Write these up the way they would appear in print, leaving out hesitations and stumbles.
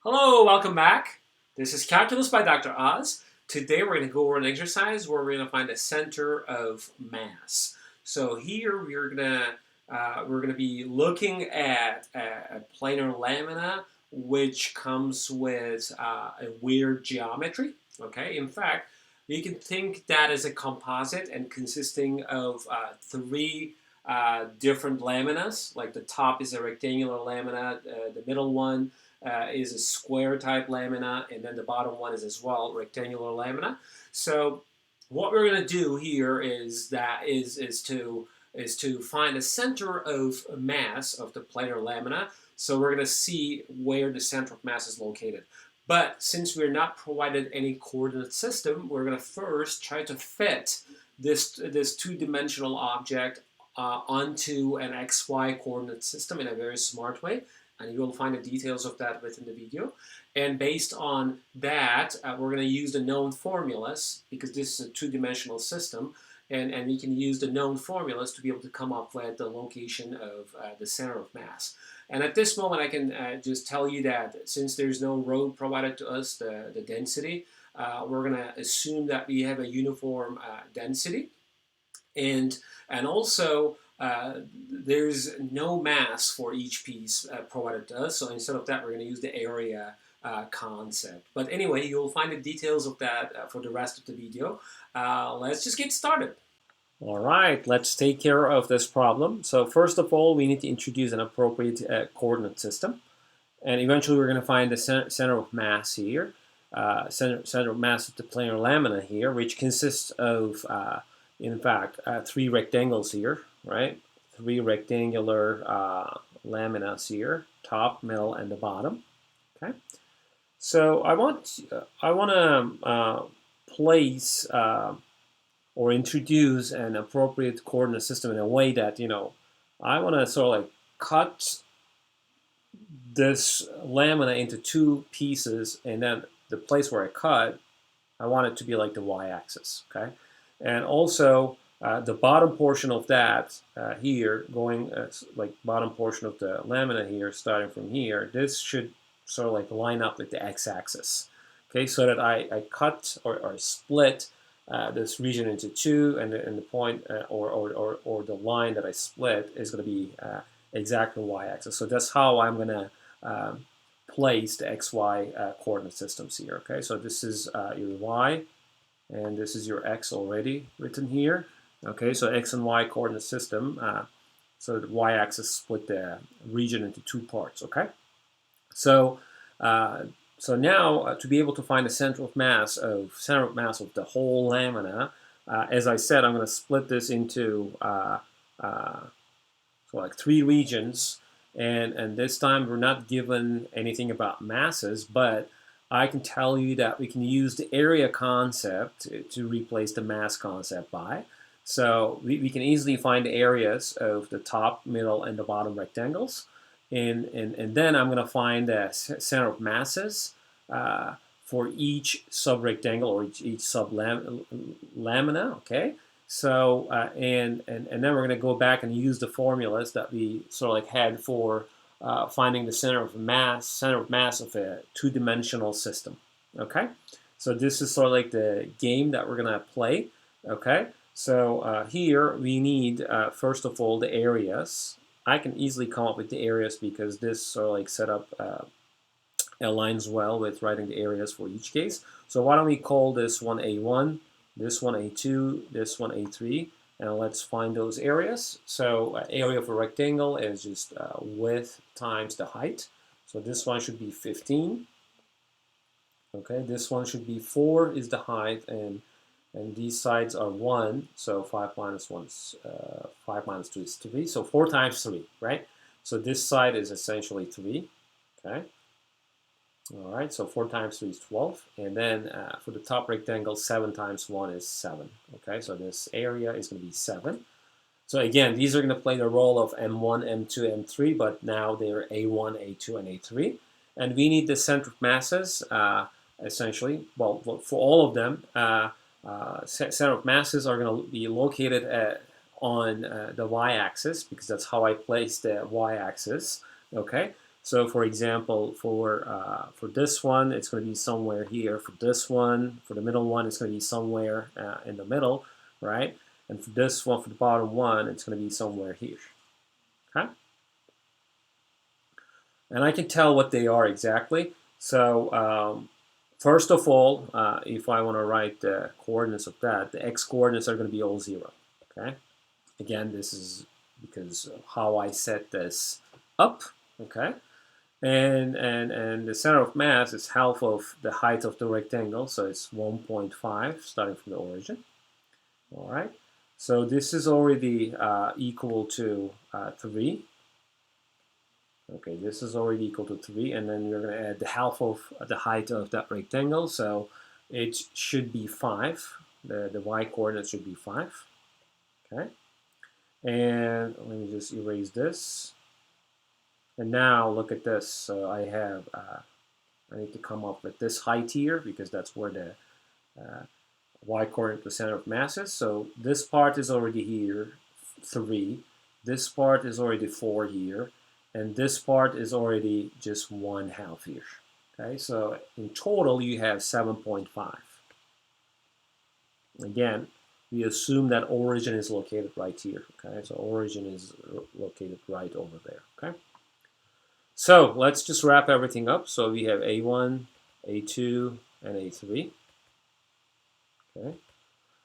Hello, welcome back. This is Calculus by Dr. Oz. Today we're going to go over an exercise where we're going to find the center of mass. So here we're going to be looking at a planar lamina which comes with a weird geometry. Okay, in fact, you can think that as a composite and consisting of three different laminas. Like the top is a rectangular lamina, the middle one is a square type lamina, and then the bottom one is as well rectangular lamina. So what we're going to do here is to find the center of mass of the planar lamina. So we're going to see where the center of mass is located. But since we're not provided any coordinate system, we're going to first try to fit this two-dimensional object onto an XY coordinate system in a very smart way. And you will find the details of that within the video. And based on that, we're going to use the known formulas, because this is a two-dimensional system, and we can use the known formulas to be able to come up with the location of the center of mass. And at this moment, I can just tell you that since there's no road provided to us, the density, we're going to assume that we have a uniform density. And also, there's no mass for each piece provided to us. So instead of that, we're going to use the area concept. But anyway, you'll find the details of that for the rest of the video. Let's just get started. All right, let's take care of this problem. So first of all, we need to introduce an appropriate coordinate system. And eventually, we're going to find the center of mass here. Center of mass of the planar lamina here, which consists of in fact, three rectangles here, right? Three rectangular laminas here, top, middle, and the bottom. Okay. So I want to place or introduce an appropriate coordinate system in a way that I want to sort of like cut this lamina into two pieces, and then the place where I cut, I want it to be like the y-axis. Okay. And also, the bottom portion of that here, going like bottom portion of the lamina here, starting from here, this should sort of like line up with the x-axis. Okay, so that I cut or split this region into two, and the point or the line that I split is going to be exactly y-axis. So that's how I'm going to place the xy coordinate systems here. Okay, so this is your y. And this is your x already written here. Okay, so x and y coordinate system. So the y-axis split the region into two parts. Okay, so now to be able to find the center of mass of the whole lamina, as I said, I'm going to split this into so like three regions, and this time we're not given anything about masses, but I can tell you that we can use the area concept to replace the mass concept by. So we can easily find the areas of the top, middle, and the bottom rectangles. And then I'm going to find the center of masses for each sub-rectangle or each sub-lamina, okay? So, and then we're going to go back and use the formulas that we sort of like had for finding the center of mass of a two-dimensional system. Okay, so this is sort of like the game that we're gonna play. Okay, so here we need first of all the areas. I can easily come up with the areas because this sort of like setup aligns well with writing the areas for each case. So why don't we call this one A1, this one A2, this one A3. And let's find those areas. So area of a rectangle is just width times the height. So this one should be 15. Okay, this one should be 4 is the height, and these sides are 1. So 5 minus 1 is 5 minus 2 is 3. So 4 times 3, right? So this side is essentially 3. Okay. All right, so 4 times 3 is 12. And then for the top rectangle, 7 times 1 is 7. Okay, so this area is going to be 7. So again, these are going to play the role of M1, M2, M3, but now they're A1, A2, and A3. And we need the center of masses, essentially. Well, for all of them, center of masses are going to be located on the y-axis, because that's how I place the y-axis. Okay. So for example, for this one, it's going to be somewhere here. For this one, for the middle one, it's going to be somewhere in the middle, right? And for this one, for the bottom one, it's going to be somewhere here. Okay? And I can tell what they are exactly. So first of all, if I want to write the coordinates of that, the x coordinates are going to be all 0. Okay. Again, this is because of how I set this up. Okay. And the center of mass is half of the height of the rectangle, so it's 1.5 starting from the origin. All right. So this is already equal to 3. Okay, this is already equal to 3, and then we're going to add the half of the height of that rectangle, so it should be 5. The y-coordinate should be 5. Okay, and let me just erase this. And now look at this. So I have, I need to come up with this height here because that's where the y-coordinate, the center of mass is. So this part is already here, 3. This part is already 4 here. And this part is already just 1/2 here. Okay, so in total you have 7.5. Again, we assume that origin is located right here. Okay, so origin is located right over there. Okay, so let's just wrap everything up. So we have A1, A2, and A3. Okay,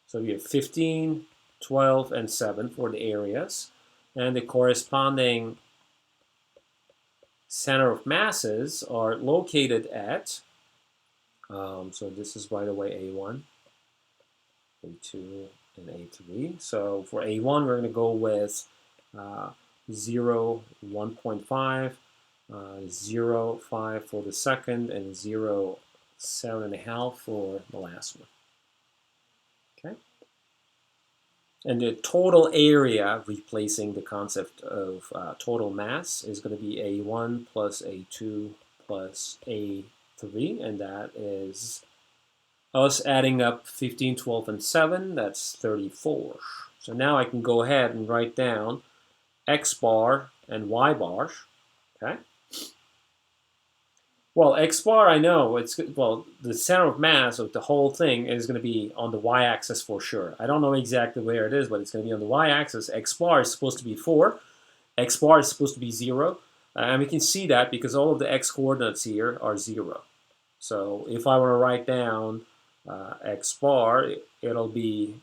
so we have 15, 12, and 7 for the areas, and the corresponding center of masses are located at, so this is, by the way, A1, A2, and A3. So for A1, we're going to go with 0, 1.5, 0, 5 for the second, and 0, 7.5 for the last one. Okay. And the total area, replacing the concept of total mass, is going to be A1 plus A2 plus A3, and that is us adding up 15, 12, and 7. That's 34. So now I can go ahead and write down x bar and y bar. Okay. Well, x bar, I know it's, well, the center of mass of the whole thing is going to be on the y-axis for sure. I don't know exactly where it is, but it's going to be on the y-axis. X bar is supposed to be 4. X bar is supposed to be 0. And we can see that because all of the x coordinates here are 0. So if I want to write down x bar, it'll be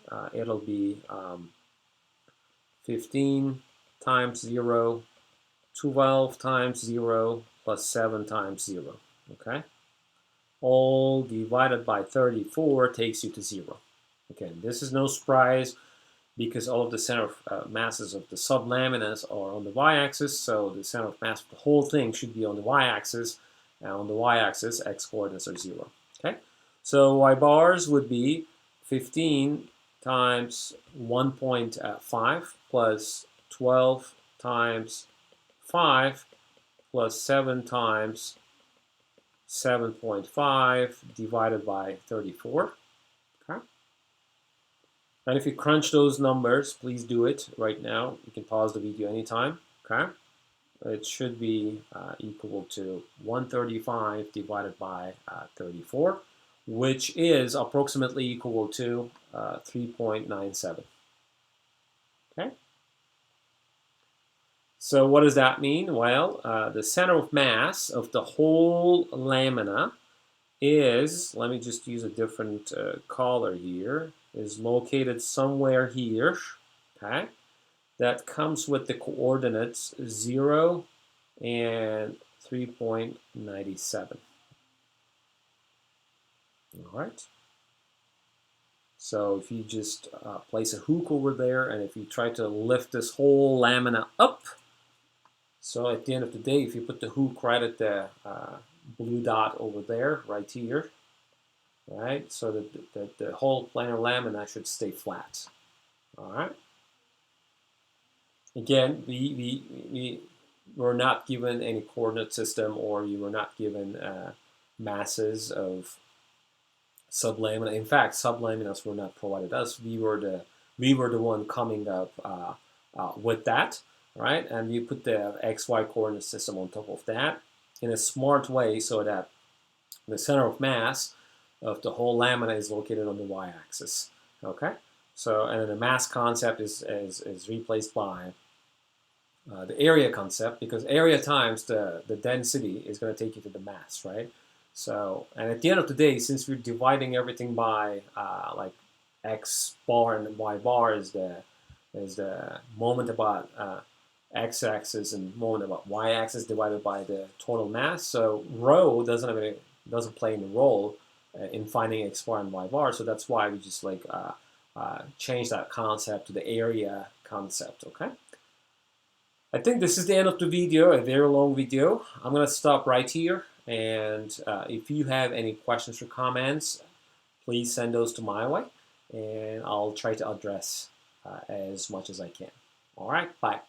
15 times 0, 12 times 0, plus 7 times 0. Okay? All divided by 34 takes you to 0. Again, this is no surprise because all of the center of masses of the sublaminas are on the y-axis, so the center of mass of the whole thing should be on the y-axis, and on the y-axis, x coordinates are 0. Okay? So y bars would be 15 times 1.5 plus 12 times 5 plus 7 times 7.5 divided by 34. Okay. And if you crunch those numbers, please do it right now. You can pause the video anytime. Okay. It should be equal to 135 divided by 34, which is approximately equal to 3.97. Okay. So what does that mean? Well, the center of mass of the whole lamina is, let me just use a different color here, is located somewhere here, okay? That comes with the coordinates 0 and 3.97. All right. So if you just place a hook over there, and if you try to lift this whole lamina up, so at the end of the day, if you put the hook right at the blue dot over there, right here, right, so that the whole planar lamina should stay flat. All right. Again, we were not given any coordinate system, or you were not given masses of sublamina. In fact, sublaminas were not provided us. We were the one coming up with that. right? And you put the XY coordinate system on top of that in a smart way so that the center of mass of the whole lamina is located on the y-axis. Okay, so and then the mass concept is replaced by the area concept, because area times the density is going to take you to the mass, right? So, and at the end of the day, since we're dividing everything by like x bar and y bar is the moment about x-axis and moment about y-axis divided by the total mass. So rho doesn't play any role in finding x bar and y bar. So that's why we just like change that concept to the area concept. Okay. I think this is the end of the video, a very long video. I'm going to stop right here. And if you have any questions or comments, please send those to my way. And I'll try to address as much as I can. All right, bye.